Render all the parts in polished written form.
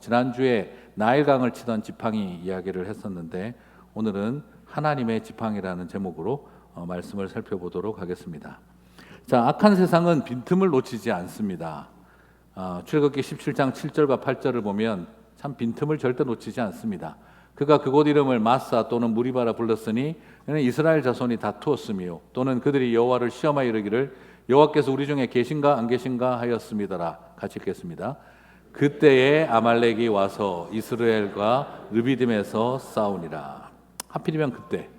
지난주에 나일강을 치던 지팡이 이야기를 했었는데 오늘은 하나님의 지팡이라는 제목으로 말씀을 살펴보도록 하겠습니다. 자, 악한 세상은 빈틈을 놓치지 않습니다. 출애굽기 17장 7절과 8절을 보면 참 빈틈을 절대 놓치지 않습니다. 그가 그곳 이름을 마사 또는 무리바라 불렀으니 이는 이스라엘 자손이 다투었으며 또는 그들이 여호와를 시험하여 이르기를 여호와께서 우리 중에 계신가 안 계신가 하였음이더라. 같이 읽겠습니다. 그때에 아말렉이 와서 이스라엘과 르비딤에서 싸우니라. 하필이면 그때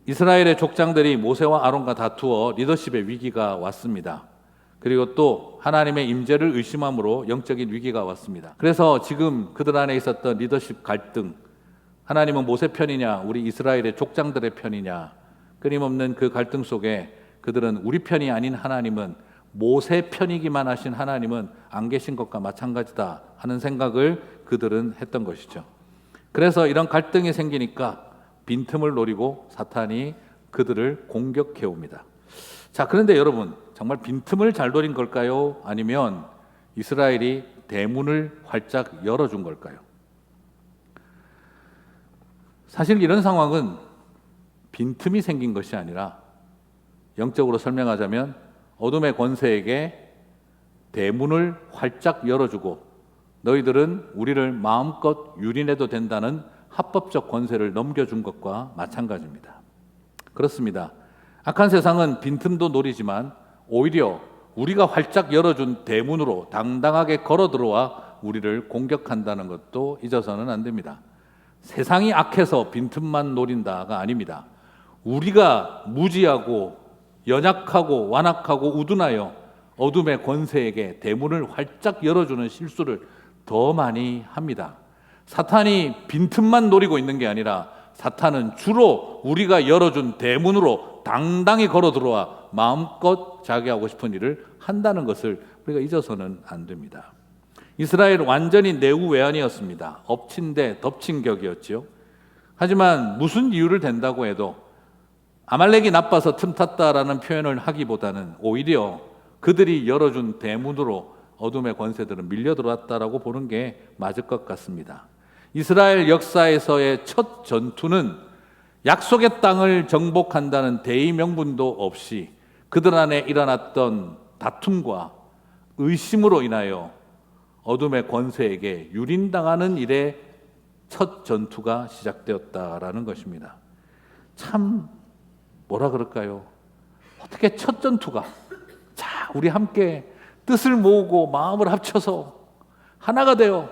이스라엘의 족장들이 모세와 아론과 다투어 리더십의 위기가 왔습니다. 그리고 또 하나님의 임재를 의심함으로 영적인 위기가 왔습니다. 그래서 지금 그들 안에 있었던 리더십 갈등, 하나님은 모세 편이냐 우리 이스라엘의 족장들의 편이냐, 끊임없는 그 갈등 속에 그들은 우리 편이 아닌 하나님은, 모세 편이기만 하신 하나님은 안 계신 것과 마찬가지다 하는 생각을 그들은 했던 것이죠. 그래서 이런 갈등이 생기니까 빈틈을 노리고 사탄이 그들을 공격해 옵니다. 자, 그런데 여러분, 정말 빈틈을 잘 노린 걸까요? 아니면 이스라엘이 대문을 활짝 열어준 걸까요? 사실 이런 상황은 빈틈이 생긴 것이 아니라 영적으로 설명하자면 어둠의 권세에게 대문을 활짝 열어주고 너희들은 우리를 마음껏 유린해도 된다는 합법적 권세를 넘겨준 것과 마찬가지입니다. 그렇습니다. 악한 세상은 빈틈도 노리지만 오히려 우리가 활짝 열어준 대문으로 당당하게 걸어 들어와 우리를 공격한다는 것도 잊어서는 안 됩니다. 세상이 악해서 빈틈만 노린다가 아닙니다. 우리가 무지하고 연약하고 완악하고 우둔하여 어둠의 권세에게 대문을 활짝 열어주는 실수를 더 많이 합니다. 사탄이 빈틈만 노리고 있는 게 아니라 사탄은 주로 우리가 열어준 대문으로 당당히 걸어 들어와 마음껏 자기 하고 싶은 일을 한다는 것을 우리가 잊어서는 안 됩니다. 이스라엘 완전히 내우외환이었습니다. 엎친 데 덮친 격이었지요. 하지만 무슨 이유를 댄다고 해도 아말렉이 나빠서 틈탔다라는 표현을 하기보다는 오히려 그들이 열어준 대문으로 어둠의 권세들은 밀려 들어왔다라고 보는 게 맞을 것 같습니다. 이스라엘 역사에서의 첫 전투는 약속의 땅을 정복한다는 대의 명분도 없이 그들 안에 일어났던 다툼과 의심으로 인하여 어둠의 권세에게 유린당하는 일의 첫 전투가 시작되었다라는 것입니다. 참 뭐라 그럴까요? 어떻게 첫 전투가 자, 우리 함께 뜻을 모으고 마음을 합쳐서 하나가 되어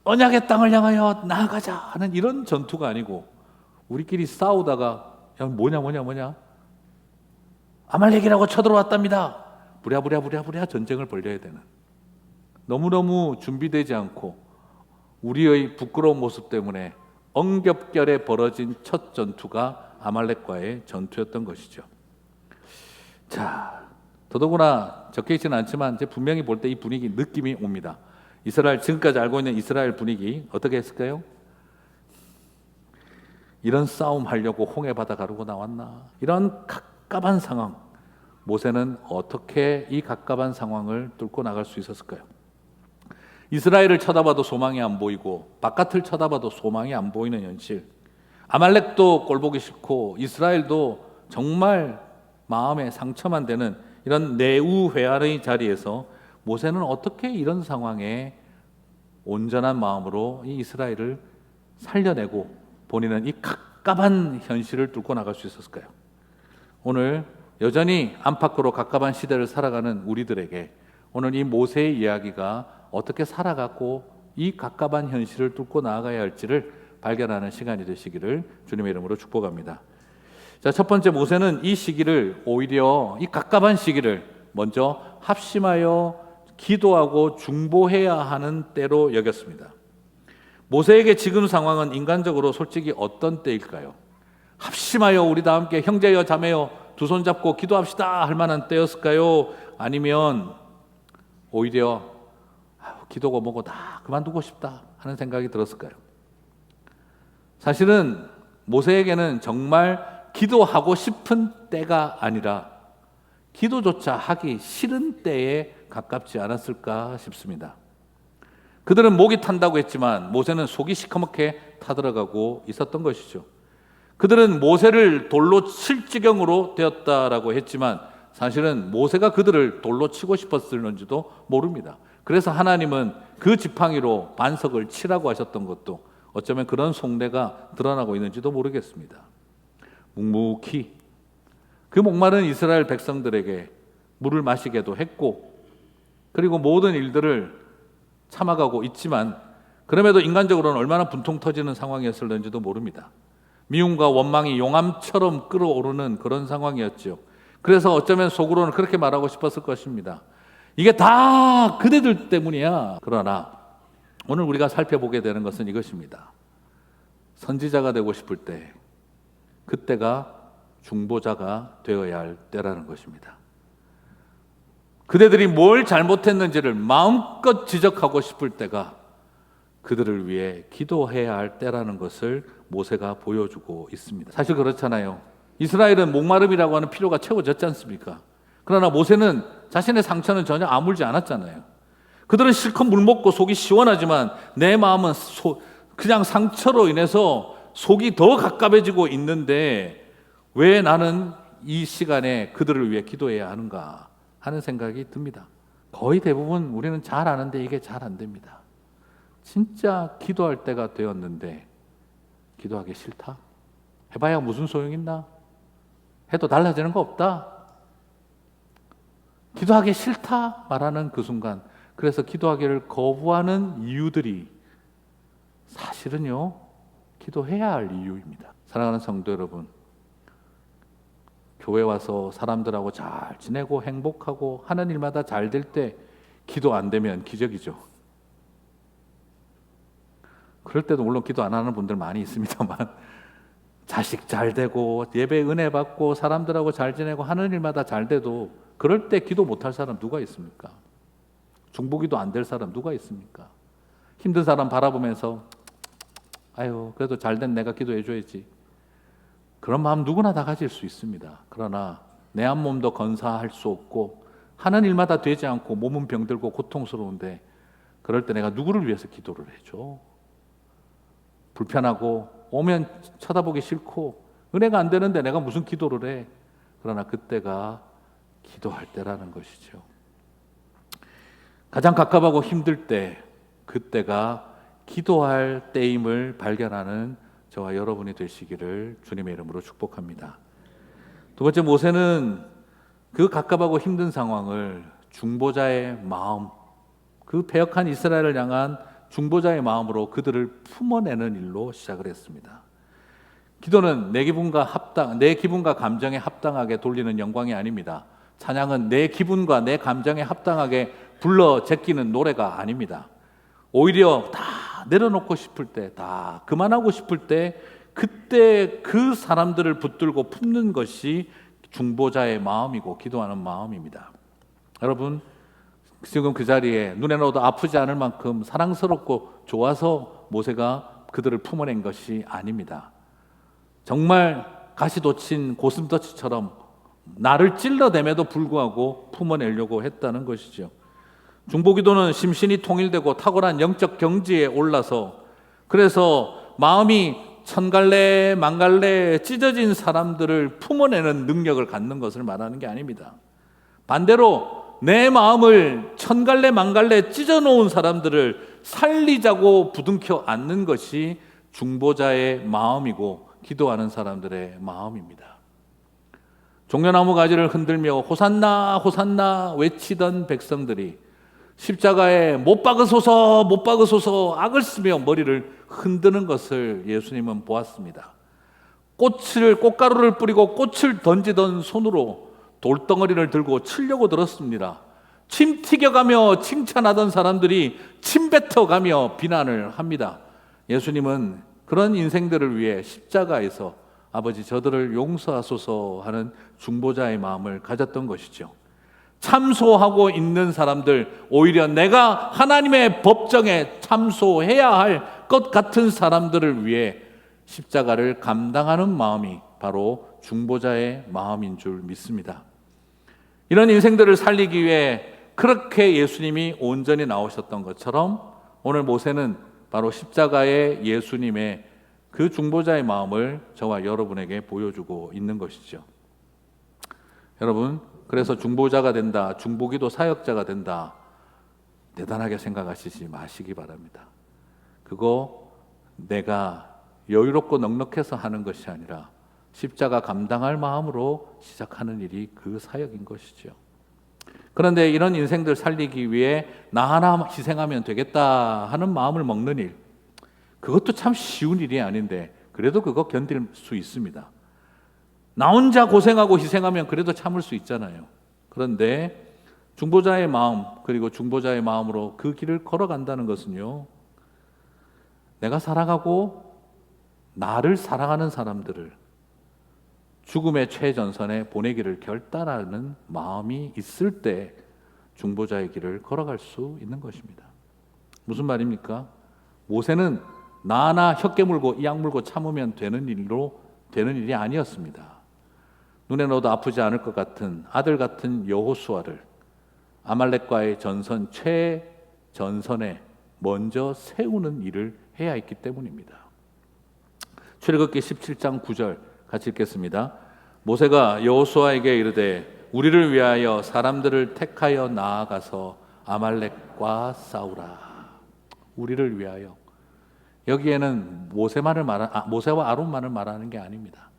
언약의 땅을 향하여 나아가자 하는 이런 전투가 아니고 우리끼리 싸우다가 야, 뭐냐 아말렉이라고 쳐들어왔답니다. 부랴부랴 전쟁을 벌여야 되는, 너무너무 준비되지 않고 우리의 부끄러운 모습 때문에 엉겹결에 벌어진 첫 전투가 아말렉과의 전투였던 것이죠. 자, 더더구나 적혀있지는 않지만 분명히 볼 때 이 분위기, 느낌이 옵니다. 이스라엘, 지금까지 알고 있는 이스라엘 분위기 어떻게 했을까요? 이런 싸움 하려고 홍해 바다 가르고 나왔나? 이런 갑갑한 상황, 모세는 어떻게 이 갑갑한 상황을 뚫고 나갈 수 있었을까요? 이스라엘을 쳐다봐도 소망이 안 보이고 바깥을 쳐다봐도 소망이 안 보이는 현실, 아말렉도 꼴보기 싫고 이스라엘도 정말 마음에 상처만 되는 이런 내우회한의 자리에서 모세는 어떻게 이런 상황에 온전한 마음으로 이 이스라엘을 살려내고 본인은 이 갑갑한 현실을 뚫고 나갈 수 있었을까요? 오늘 여전히 안팎으로 갑갑한 시대를 살아가는 우리들에게 오늘 이 모세의 이야기가 어떻게 살아갔고 이 갑갑한 현실을 뚫고 나아가야 할지를 발견하는 시간이 되시기를 주님의 이름으로 축복합니다. 자, 첫 번째, 모세는 이 시기를, 오히려 이 갑갑한 시기를 먼저 합심하여 기도하고 중보해야 하는 때로 여겼습니다. 모세에게 지금 상황은 인간적으로 솔직히 어떤 때일까요? 합심하여 우리 다 함께 형제여 자매여 두 손 잡고 기도합시다 할 만한 때였을까요? 아니면 오히려 기도고 뭐고 다 그만두고 싶다 하는 생각이 들었을까요? 사실은 모세에게는 정말 기도하고 싶은 때가 아니라 기도조차 하기 싫은 때에 가깝지 않았을까 싶습니다. 그들은 목이 탄다고 했지만 모세는 속이 시커멓게 타들어가고 있었던 것이죠. 그들은 모세를 돌로 칠 지경으로 되었다라고 했지만 사실은 모세가 그들을 돌로 치고 싶었을는지도 모릅니다. 그래서 하나님은 그 지팡이로 반석을 치라고 하셨던 것도 어쩌면 그런 속내가 드러나고 있는지도 모르겠습니다. 묵묵히 그 목마른 이스라엘 백성들에게 물을 마시게도 했고, 그리고 모든 일들을 참아가고 있지만 그럼에도 인간적으로는 얼마나 분통 터지는 상황이었을는지도 모릅니다. 미움과 원망이 용암처럼 끓어오르는 그런 상황이었죠. 그래서 어쩌면 속으로는 그렇게 말하고 싶었을 것입니다. 이게 다 그대들 때문이야. 그러나 오늘 우리가 살펴보게 되는 것은 이것입니다. 선지자가 되고 싶을 때 그때가 중보자가 되어야 할 때라는 것입니다. 그대들이 뭘 잘못했는지를 마음껏 지적하고 싶을 때가 그들을 위해 기도해야 할 때라는 것을 모세가 보여주고 있습니다. 사실 그렇잖아요. 이스라엘은 목마름이라고 하는 필요가 채워졌지 않습니까? 그러나 모세는 자신의 상처는 전혀 아물지 않았잖아요. 그들은 실컷 물 먹고 속이 시원하지만 내 마음은 그냥 상처로 인해서 속이 더 갑갑해지고 있는데 왜 나는 이 시간에 그들을 위해 기도해야 하는가 하는 생각이 듭니다. 거의 대부분 우리는 잘 아는데 이게 잘 안 됩니다. 진짜 기도할 때가 되었는데 기도하기 싫다? 해봐야 무슨 소용 있나? 해도 달라지는 거 없다? 기도하기 싫다 말하는 그 순간, 그래서 기도하기를 거부하는 이유들이 사실은요, 기도해야 할 이유입니다. 사랑하는 성도 여러분, 교회 와서 사람들하고 잘 지내고 행복하고 하는 일마다 잘 될 때 기도 안 되면 기적이죠. 그럴 때도 물론 기도 안 하는 분들 많이 있습니다만, 자식 잘 되고 예배 은혜 받고 사람들하고 잘 지내고 하는 일마다 잘 돼도 그럴 때 기도 못할 사람 누가 있습니까? 중보기도 안 될 사람 누가 있습니까? 힘든 사람 바라보면서 아유 그래도 잘된 내가 기도해 줘야지, 그런 마음 누구나 다 가질 수 있습니다. 그러나 내 한 몸도 건사할 수 없고 하는 일마다 되지 않고 몸은 병들고 고통스러운데 그럴 때 내가 누구를 위해서 기도를 해줘? 불편하고 오면 쳐다보기 싫고 은혜가 안 되는데 내가 무슨 기도를 해? 그러나 그때가 기도할 때라는 것이죠. 가장 갑갑하고 힘들 때, 그때가 기도할 때임을 발견하는 저와 여러분이 되시기를 주님의 이름으로 축복합니다. 두 번째, 모세는 그 갑갑하고 힘든 상황을 중보자의 마음, 그 패역한 이스라엘을 향한 중보자의 마음으로 그들을 품어내는 일로 시작을 했습니다. 기도는 내 기분과 감정에 합당하게 돌리는 영광이 아닙니다. 찬양은 내 기분과 내 감정에 합당하게 불러 제끼는 노래가 아닙니다. 오히려 다 내려놓고 싶을 때, 다 그만하고 싶을 때, 그때 그 사람들을 붙들고 품는 것이 중보자의 마음이고 기도하는 마음입니다. 여러분, 지금 그 자리에 눈에 넣어도 아프지 않을 만큼 사랑스럽고 좋아서 모세가 그들을 품어낸 것이 아닙니다. 정말 가시돋친 고슴도치처럼 나를 찔러댐에도 불구하고 품어내려고 했다는 것이죠. 중보기도는 심신이 통일되고 탁월한 영적 경지에 올라서, 그래서 마음이 천갈래 만갈래 찢어진 사람들을 품어내는 능력을 갖는 것을 말하는 게 아닙니다. 반대로 내 마음을 천갈래 만갈래 찢어놓은 사람들을 살리자고 부둥켜 안는 것이 중보자의 마음이고 기도하는 사람들의 마음입니다. 종려나무 가지를 흔들며 호산나 호산나 외치던 백성들이 십자가에 못 박으소서 못 박으소서 악을 쓰며 머리를 흔드는 것을 예수님은 보았습니다. 꽃가루를 뿌리고 꽃을 던지던 손으로 돌덩어리를 들고 치려고 들었습니다. 침 튀겨가며 칭찬하던 사람들이 침 뱉어가며 비난을 합니다. 예수님은 그런 인생들을 위해 십자가에서 아버지 저들을 용서하소서 하는 중보자의 마음을 가졌던 것이죠. 참소하고 있는 사람들, 오히려 내가 하나님의 법정에 참소해야 할 것 같은 사람들을 위해 십자가를 감당하는 마음이 바로 중보자의 마음인 줄 믿습니다. 이런 인생들을 살리기 위해 그렇게 예수님이 온전히 나오셨던 것처럼 오늘 모세는 바로 십자가의 예수님의 그 중보자의 마음을 저와 여러분에게 보여주고 있는 것이죠. 여러분, 그래서 중보자가 된다, 중보기도 사역자가 된다, 대단하게 생각하시지 마시기 바랍니다. 그거 내가 여유롭고 넉넉해서 하는 것이 아니라 십자가 감당할 마음으로 시작하는 일이 그 사역인 것이죠. 그런데 이런 인생들 살리기 위해 나 하나 희생하면 되겠다 하는 마음을 먹는 일, 그것도 참 쉬운 일이 아닌데 그래도 그거 견딜 수 있습니다. 나 혼자 고생하고 희생하면 그래도 참을 수 있잖아요. 그런데 중보자의 마음, 그리고 중보자의 마음으로 그 길을 걸어간다는 것은요, 내가 살아가고 나를 사랑하는 사람들을 죽음의 최전선에 보내기를 결단하는 마음이 있을 때 중보자의 길을 걸어갈 수 있는 것입니다. 무슨 말입니까? 모세는 나 하나 혀 깨물고 이악 물고 참으면 되는 일이 아니었습니다. 눈에 넣어도 아프지 않을 것 같은 아들 같은 여호수아를 아말렉과의 전선 최전선에 먼저 세우는 일을 해야 했기 때문입니다. 출애굽기 17장 9절 같이 읽겠습니다. 모세가 여호수아에게 이르되 우리를 위하여 사람들을 택하여 나아가서 아말렉과 싸우라. 우리를 위하여. 여기에는 모세와 아론만을 말하는 게 아닙니다.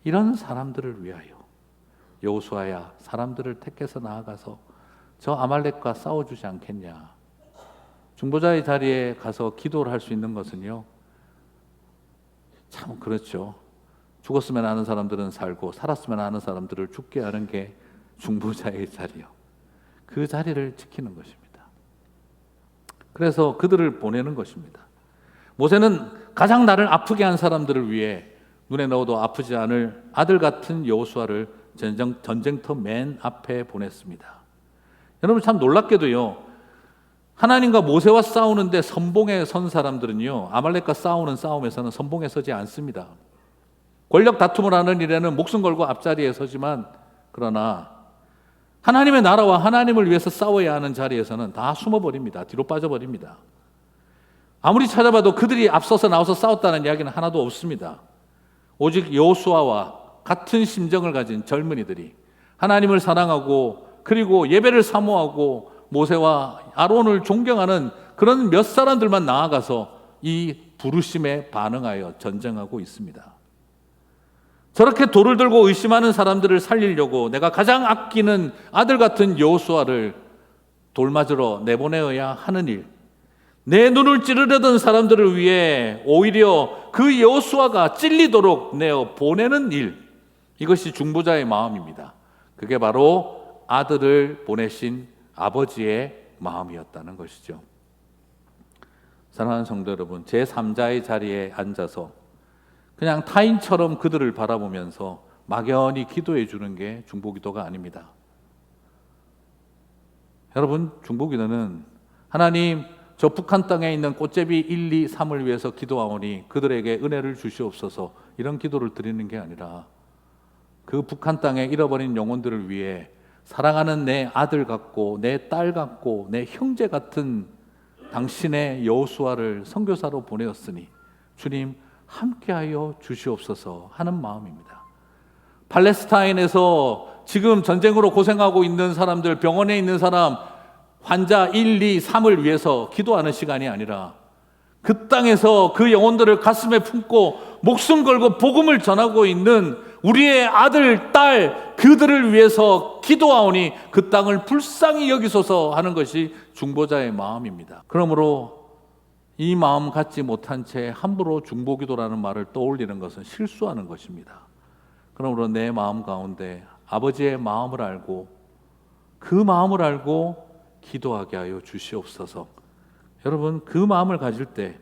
이런 사람들을 위하여 여호수아야, 사람들을 택해서 나아가서 저 아말렉과 싸워주지 않겠냐. 중보자의 자리에 가서 기도를 할 수 있는 것은요, 참 그렇죠. 죽었으면 하는 사람들은 살고 살았으면 하는 사람들을 죽게 하는 게 중보자의 자리요. 그 자리를 지키는 것입니다. 그래서 그들을 보내는 것입니다. 모세는 가장 나를 아프게 한 사람들을 위해 눈에 넣어도 아프지 않을 아들 같은 여호수아를 전쟁터 맨 앞에 보냈습니다. 여러분, 참 놀랍게도요, 하나님과 모세와 싸우는데 선봉에 선 사람들은요, 아말렉과 싸우는 싸움에서는 선봉에 서지 않습니다. 권력 다툼을 하는 일에는 목숨 걸고 앞자리에 서지만, 그러나 하나님의 나라와 하나님을 위해서 싸워야 하는 자리에서는 다 숨어버립니다. 뒤로 빠져버립니다. 아무리 찾아봐도 그들이 앞서서 나와서 싸웠다는 이야기는 하나도 없습니다. 오직 여호수아와 같은 심정을 가진 젊은이들이 하나님을 사랑하고 그리고 예배를 사모하고 모세와 아론을 존경하는 그런 몇 사람들만 나아가서 이 부르심에 반응하여 전쟁하고 있습니다. 저렇게 돌을 들고 의심하는 사람들을 살리려고 내가 가장 아끼는 아들 같은 여호수아를 돌맞으러 내보내어야 하는 일, 내 눈을 찌르려던 사람들을 위해 오히려 그 여호수아가 찔리도록 내어 보내는 일, 이것이 중보자의 마음입니다. 그게 바로 아들을 보내신 아버지의 마음이었다는 것이죠. 사랑하는 성도 여러분, 제3자의 자리에 앉아서 그냥 타인처럼 그들을 바라보면서 막연히 기도해 주는 게 중보기도가 아닙니다. 여러분, 중보기도는 하나님, 저 북한 땅에 있는 꽃제비 1, 2, 3을 위해서 기도하오니 그들에게 은혜를 주시옵소서, 이런 기도를 드리는 게 아니라 그 북한 땅에 잃어버린 영혼들을 위해 사랑하는 내 아들 같고 내 딸 같고 내 형제 같은 당신의 여호수아를 선교사로 보내었으니 주님 함께하여 주시옵소서 하는 마음입니다. 팔레스타인에서 지금 전쟁으로 고생하고 있는 사람들, 병원에 있는 사람, 환자 1, 2, 3을 위해서 기도하는 시간이 아니라 그 땅에서 그 영혼들을 가슴에 품고 목숨 걸고 복음을 전하고 있는 우리의 아들, 딸, 그들을 위해서 기도하오니 그 땅을 불쌍히 여기소서 하는 것이 중보자의 마음입니다. 그러므로 이 마음 갖지 못한 채 함부로 중보기도라는 말을 떠올리는 것은 실수하는 것입니다. 그러므로 내 마음 가운데 아버지의 마음을 알고 그 마음을 알고 기도하게 하여 주시옵소서. 여러분, 그 마음을 가질 때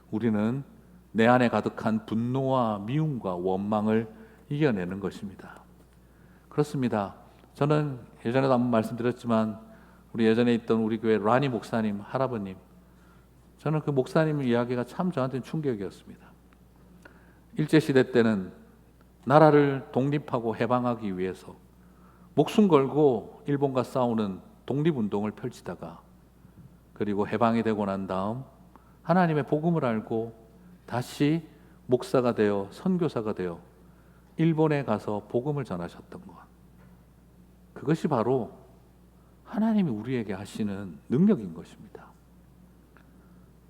우리는 내 안에 가득한 분노와 미움과 원망을 이겨내는 것입니다. 그렇습니다. 저는 예전에도 한번 말씀드렸지만 우리 예전에 있던 우리 교회 라니 목사님, 할아버님, 저는 그 목사님 이야기가 참 저한테는 충격이었습니다. 일제시대 때는 나라를 독립하고 해방하기 위해서 목숨 걸고 일본과 싸우는 독립운동을 펼치다가 그리고 해방이 되고 난 다음 하나님의 복음을 알고 다시 목사가 되어 선교사가 되어 일본에 가서 복음을 전하셨던 것. 그것이 바로 하나님이 우리에게 하시는 능력인 것입니다.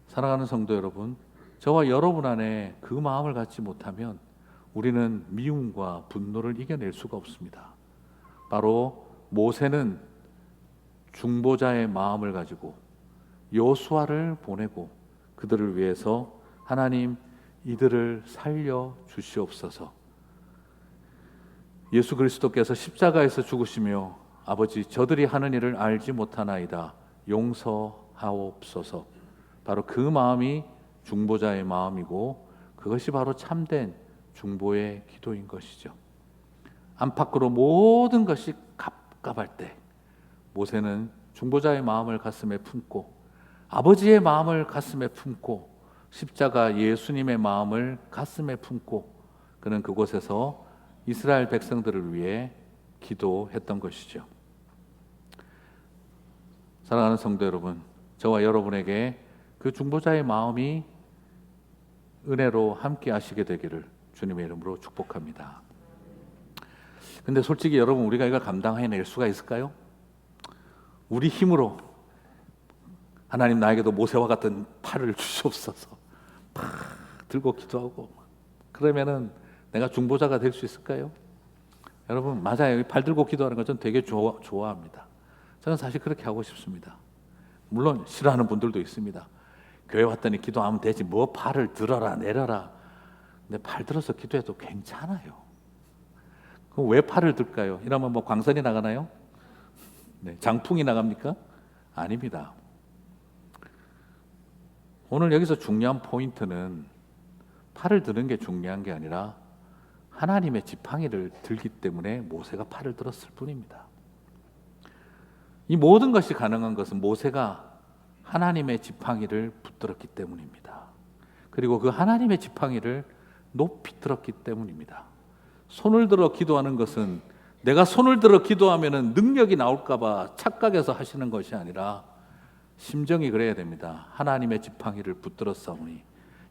사랑하는 성도 여러분, 저와 여러분 안에 그 마음을 갖지 못하면 우리는 미움과 분노를 이겨낼 수가 없습니다. 바로 모세는 중보자의 마음을 가지고 여호수아를 보내고 그들을 위해서 하나님 이들을 살려 주시옵소서. 예수 그리스도께서 십자가에서 죽으시며 아버지 저들이 하는 일을 알지 못하나이다 용서하옵소서. 바로 그 마음이 중보자의 마음이고 그것이 바로 참된 중보의 기도인 것이죠. 안팎으로 모든 것이 갑갑할 때 모세는 중보자의 마음을 가슴에 품고 아버지의 마음을 가슴에 품고 십자가 예수님의 마음을 가슴에 품고 그는 그곳에서 이스라엘 백성들을 위해 기도했던 것이죠. 사랑하는 성도 여러분, 저와 여러분에게 그 중보자의 마음이 은혜로 함께 하시게 되기를 주님의 이름으로 축복합니다. 근데 솔직히 여러분, 우리가 이걸 감당해낼 수가 있을까요? 우리 힘으로 하나님 나에게도 모세와 같은 팔을 주시옵소서 팍 들고 기도하고 그러면은 내가 중보자가 될 수 있을까요? 여러분, 맞아요. 팔 들고 기도하는 거 저는 되게 좋아합니다. 저는 사실 그렇게 하고 싶습니다. 물론 싫어하는 분들도 있습니다. 교회 왔더니 기도하면 되지 뭐 팔을 들어라 내려라. 근데 팔 들어서 기도해도 괜찮아요. 그럼 왜 팔을 들까요? 이러면 뭐 광선이 나가나요? 네, 장풍이 나갑니까? 아닙니다. 오늘 여기서 중요한 포인트는 팔을 드는 게 중요한 게 아니라 하나님의 지팡이를 들기 때문에 모세가 팔을 들었을 뿐입니다. 이 모든 것이 가능한 것은 모세가 하나님의 지팡이를 붙들었기 때문입니다. 그리고 그 하나님의 지팡이를 높이 들었기 때문입니다. 손을 들어 기도하는 것은 내가 손을 들어 기도하면 능력이 나올까 봐 착각해서 하시는 것이 아니라 심정이 그래야 됩니다. 하나님의 지팡이를 붙들었사오니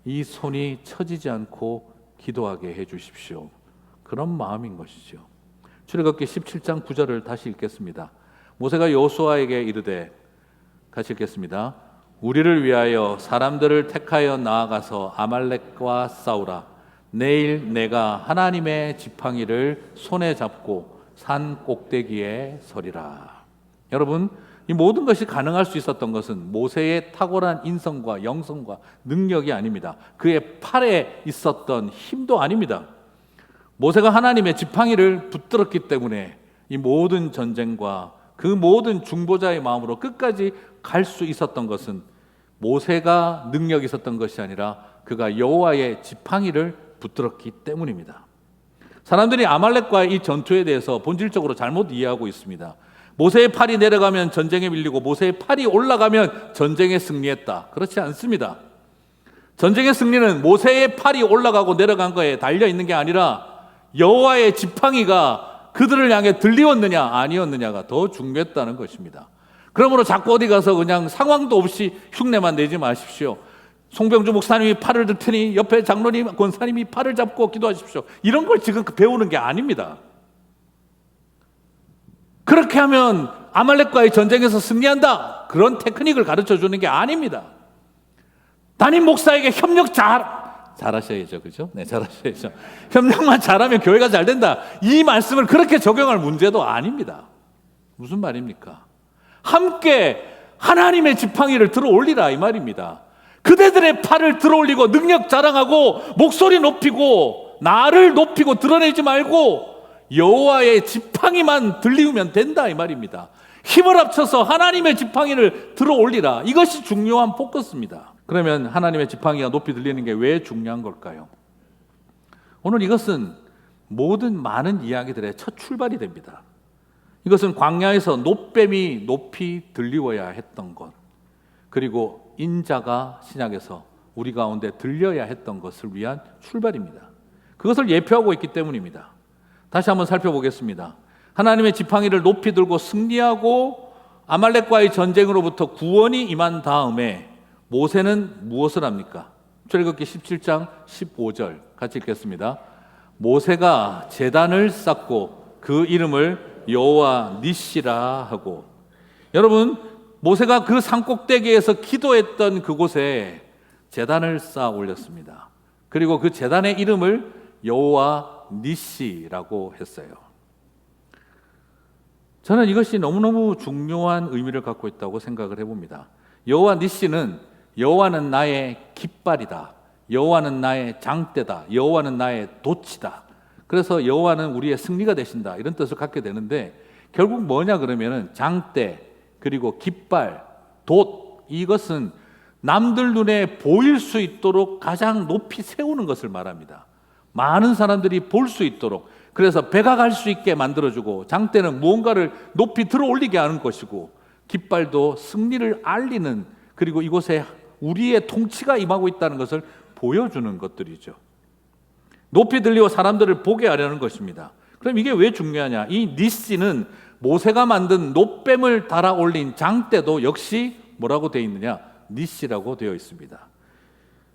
이 손이 처지지 않고 기도하게 해 주십시오. 그런 마음인 것이죠. 출애굽기 17장 9절을 다시 읽겠습니다. 모세가 여호수아에게 이르되, 같이 읽겠습니다. 우리를 위하여 사람들을 택하여 나아가서 아말렉과 싸우라. 내일 내가 하나님의 지팡이를 손에 잡고 산 꼭대기에 서리라. 여러분, 이 모든 것이 가능할 수 있었던 것은 모세의 탁월한 인성과 영성과 능력이 아닙니다. 그의 팔에 있었던 힘도 아닙니다. 모세가 하나님의 지팡이를 붙들었기 때문에 이 모든 전쟁과 그 모든 중보자의 마음으로 끝까지 갈 수 있었던 것은 모세가 능력이 있었던 것이 아니라 그가 여호와의 지팡이를 붙들었기 때문입니다. 사람들이 아말렉과의 이 전투에 대해서 본질적으로 잘못 이해하고 있습니다. 모세의 팔이 내려가면 전쟁에 밀리고 모세의 팔이 올라가면 전쟁에 승리했다. 그렇지 않습니다. 전쟁의 승리는 모세의 팔이 올라가고 내려간 거에 달려 있는 게 아니라 여호와의 지팡이가 그들을 향해 들리었느냐 아니었느냐가 더 중요했다는 것입니다. 그러므로 자꾸 어디 가서 그냥 상황도 없이 흉내만 내지 마십시오. 송병주 목사님이 팔을 들 테니 옆에 장로님, 권사님이 팔을 잡고 기도하십시오. 이런 걸 지금 배우는 게 아닙니다. 그렇게 하면 아말렉과의 전쟁에서 승리한다. 그런 테크닉을 가르쳐 주는 게 아닙니다. 담임 목사에게 협력 잘하셔야죠. 그죠? 네, 잘하셔야죠. 협력만 잘하면 교회가 잘 된다. 이 말씀을 그렇게 적용할 문제도 아닙니다. 무슨 말입니까? 함께 하나님의 지팡이를 들어 올리라 이 말입니다. 그대들의 팔을 들어 올리고 능력 자랑하고 목소리 높이고 나를 높이고 드러내지 말고 여호와의 지팡이만 들리우면 된다 이 말입니다. 힘을 합쳐서 하나님의 지팡이를 들어 올리라. 이것이 중요한 포커스입니다. 그러면 하나님의 지팡이가 높이 들리는 게 왜 중요한 걸까요? 오늘 이것은 모든 많은 이야기들의 첫 출발이 됩니다. 이것은 광야에서 놋뱀이 높이 들리워야 했던 것, 그리고 인자가 신약에서 우리 가운데 들려야 했던 것을 위한 출발입니다. 그것을 예표하고 있기 때문입니다. 다시 한번 살펴보겠습니다. 하나님의 지팡이를 높이 들고 승리하고 아말렉과의 전쟁으로부터 구원이 임한 다음에 모세는 무엇을 합니까? 출애굽기 17장 15절 같이 읽겠습니다. 모세가 제단을 쌓고 그 이름을 여호와 니시라 하고. 여러분, 모세가 그 산꼭대기에서 기도했던 그곳에 제단을 쌓아 올렸습니다. 그리고 그 제단의 이름을 여호와 니시라고 했어요. 저는 이것이 너무너무 중요한 의미를 갖고 있다고 생각을 해봅니다. 여호와 니시는 여호와는 나의 깃발이다, 여호와는 나의 장대다, 여호와는 나의 돛이다. 그래서 여호와는 우리의 승리가 되신다, 이런 뜻을 갖게 되는데, 결국 뭐냐 그러면은 장대 그리고 깃발, 돛, 이것은 남들 눈에 보일 수 있도록 가장 높이 세우는 것을 말합니다. 많은 사람들이 볼 수 있도록, 그래서 배가 갈 수 있게 만들어주고, 장대는 무언가를 높이 들어 올리게 하는 것이고, 깃발도 승리를 알리는, 그리고 이곳에 우리의 통치가 임하고 있다는 것을 보여주는 것들이죠. 높이 들리고 사람들을 보게 하려는 것입니다. 그럼 이게 왜 중요하냐? 이 니시는 모세가 만든 놋뱀을 달아 올린 장대도 역시 뭐라고 되어 있느냐? 니시라고 되어 있습니다.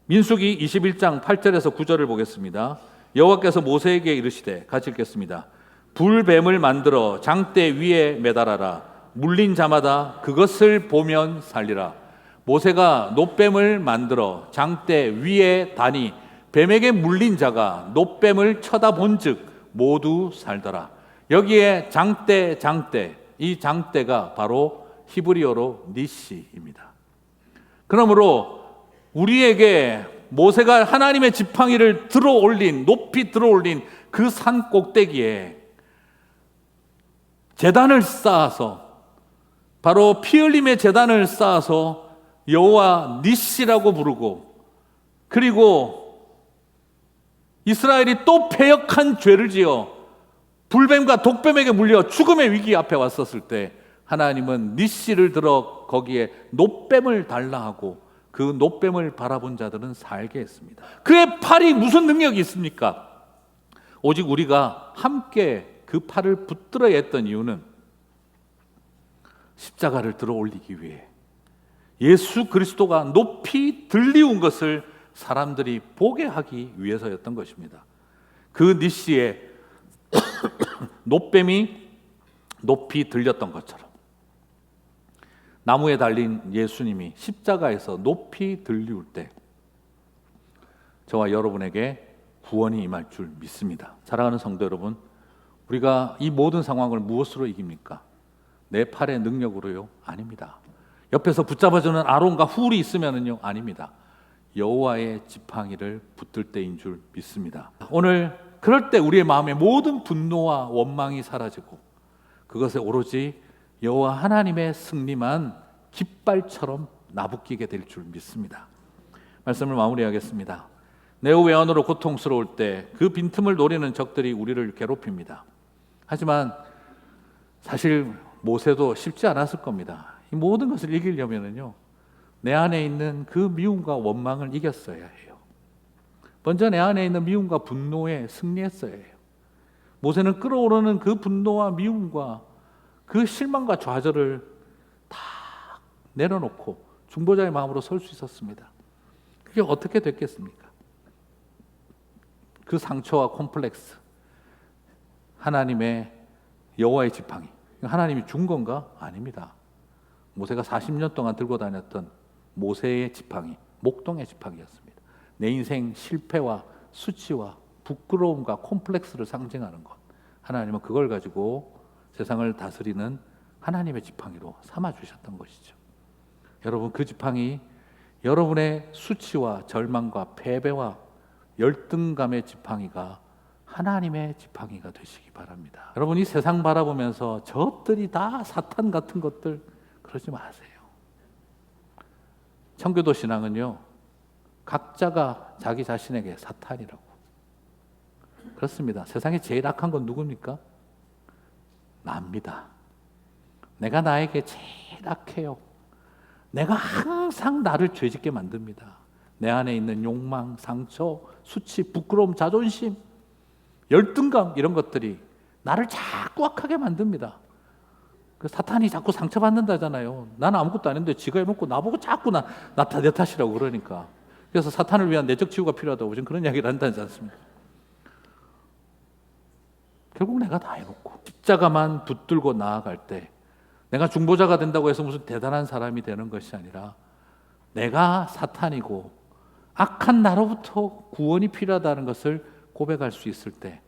민수기 21장 8절에서 9절을 보겠습니다. 여호와께서 모세에게 이르시되, 같이 읽겠습니다. 불뱀을 만들어 장대 위에 매달아라. 물린 자마다 그것을 보면 살리라. 모세가 놋뱀을 만들어 장대 위에 다니 뱀에게 물린 자가 놋뱀을 쳐다본즉 모두 살더라. 여기에 장대, 이 장대가 바로 히브리어로 니시입니다. 그러므로 우리에게 모세가 하나님의 지팡이를 들어 올린, 높이 들어 올린 그 산 꼭대기에 제단을 쌓아서, 바로 피 흘림의 제단을 쌓아서 여호와 니시라고 부르고, 그리고 이스라엘이 또 패역한 죄를 지어 불뱀과 독뱀에게 물려 죽음의 위기 앞에 왔었을 때 하나님은 니시를 들어 거기에 놋뱀을 달라 하고 그 놋뱀을 바라본 자들은 살게 했습니다. 그의 팔이 무슨 능력이 있습니까? 오직 우리가 함께 그 팔을 붙들어야 했던 이유는 십자가를 들어 올리기 위해, 예수 그리스도가 높이 들리운 것을 사람들이 보게 하기 위해서였던 것입니다. 그 니시에 놋뱀이 높이 들렸던 것처럼 나무에 달린 예수님이 십자가에서 높이 들리울 때 저와 여러분에게 구원이 임할 줄 믿습니다. 사랑하는 성도 여러분, 우리가 이 모든 상황을 무엇으로 이깁니까? 내 팔의 능력으로요? 아닙니다. 옆에서 붙잡아주는 아론과 훌이 있으면은요? 아닙니다. 여호와의 지팡이를 붙들 때인 줄 믿습니다. 오늘 그럴 때 우리의 마음의 모든 분노와 원망이 사라지고 그것에 오로지 여호와 하나님의 승리만 깃발처럼 나부끼게 될 줄 믿습니다. 말씀을 마무리하겠습니다. 내후 외환으로 고통스러울 때 그 빈틈을 노리는 적들이 우리를 괴롭힙니다. 하지만 사실 모세도 쉽지 않았을 겁니다. 이 모든 것을 이기려면요, 내 안에 있는 그 미움과 원망을 이겼어야 해요. 먼저 내 안에 있는 미움과 분노에 승리했어야 해요. 모세는 끓어오르는 그 분노와 미움과 그 실망과 좌절을 다 내려놓고 중보자의 마음으로 설 수 있었습니다. 그게 어떻게 됐겠습니까? 그 상처와 콤플렉스, 하나님의 여호와의 지팡이, 하나님이 준 건가? 아닙니다. 모세가 40년 동안 들고 다녔던 모세의 지팡이, 목동의 지팡이였습니다. 내 인생 실패와 수치와 부끄러움과 콤플렉스를 상징하는 것, 하나님은 그걸 가지고 세상을 다스리는 하나님의 지팡이로 삼아주셨던 것이죠. 여러분, 그 지팡이, 여러분의 수치와 절망과 패배와 열등감의 지팡이가 하나님의 지팡이가 되시기 바랍니다. 여러분, 이 세상 바라보면서 저것들이 다 사탄 같은 것들, 그러지 마세요. 청교도 신앙은요, 각자가 자기 자신에게 사탄이라고. 그렇습니다. 세상에 제일 악한 건 누굽니까? 납니다. 내가 나에게 제일 악해요. 내가 항상 나를 죄짓게 만듭니다. 내 안에 있는 욕망, 상처, 수치, 부끄러움, 자존심, 열등감, 이런 것들이 나를 자꾸 악하게 만듭니다. 그 사탄이 자꾸 상처받는다잖아요. 나는 아무것도 안 했는데 지가 해놓고 나보고 자꾸 내 탓이라고 그러니까. 그래서 사탄을 위한 내적 치유가 필요하다고 지금 그런 이야기를 한다지 않습니까? 결국 내가 다 해놓고 십자가만 붙들고 나아갈 때 내가 중보자가 된다고 해서 무슨 대단한 사람이 되는 것이 아니라 내가 사탄이고 악한 나로부터 구원이 필요하다는 것을 고백할 수 있을 때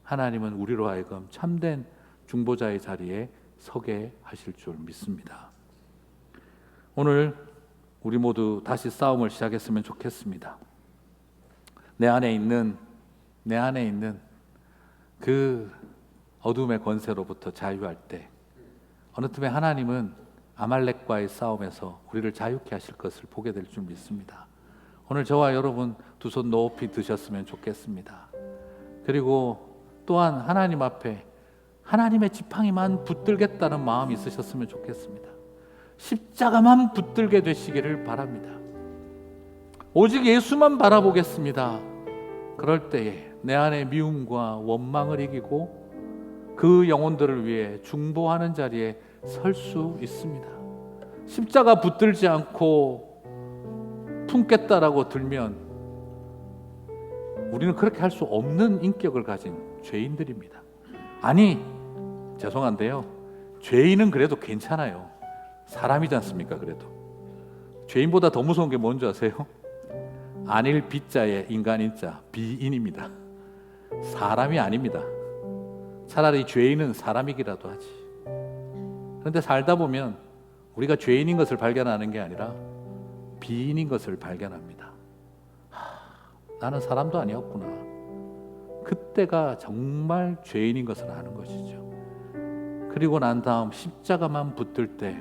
하나님은 우리로 하여금 참된 중보자의 자리에 서게 하실 줄 믿습니다. 오늘 우리 모두 다시 싸움을 시작했으면 좋겠습니다. 내 안에 있는 그 어둠의 권세로부터 자유할 때 어느 틈에 하나님은 아말렉과의 싸움에서 우리를 자유케 하실 것을 보게 될 줄 믿습니다. 오늘 저와 여러분 두 손 높이 드셨으면 좋겠습니다. 그리고 또한 하나님 앞에 하나님의 지팡이만 붙들겠다는 마음이 있으셨으면 좋겠습니다. 십자가만 붙들게 되시기를 바랍니다. 오직 예수만 바라보겠습니다. 그럴 때에 내 안의 미움과 원망을 이기고 그 영혼들을 위해 중보하는 자리에 설 수 있습니다. 십자가 붙들지 않고 품겠다라고 들면 우리는 그렇게 할 수 없는 인격을 가진 죄인들입니다. 아니, 죄송한데요, 죄인은 그래도 괜찮아요. 사람이지 않습니까? 그래도 죄인보다 더 무서운 게 뭔지 아세요? 안일 비자의 인간인자 비인입니다. 사람이 아닙니다. 차라리 죄인은 사람이기라도 하지. 그런데 살다 보면 우리가 죄인인 것을 발견하는 게 아니라 비인인 것을 발견합니다. 나는 사람도 아니었구나. 그때가 정말 죄인인 것을 아는 것이죠. 그리고 난 다음 십자가만 붙들 때,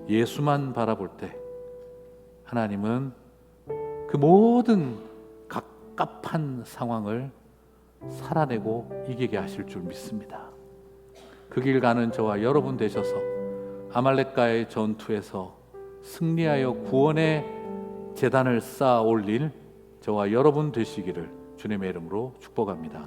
예수만 바라볼 때 하나님은 그 모든 갑갑한 상황을 살아내고 이기게 하실 줄 믿습니다. 그 길 가는 저와 여러분 되셔서 아말렉과의 전투에서 승리하여 구원의 제단을 쌓아 올릴 저와 여러분 되시기를 주님의 이름으로 축복합니다.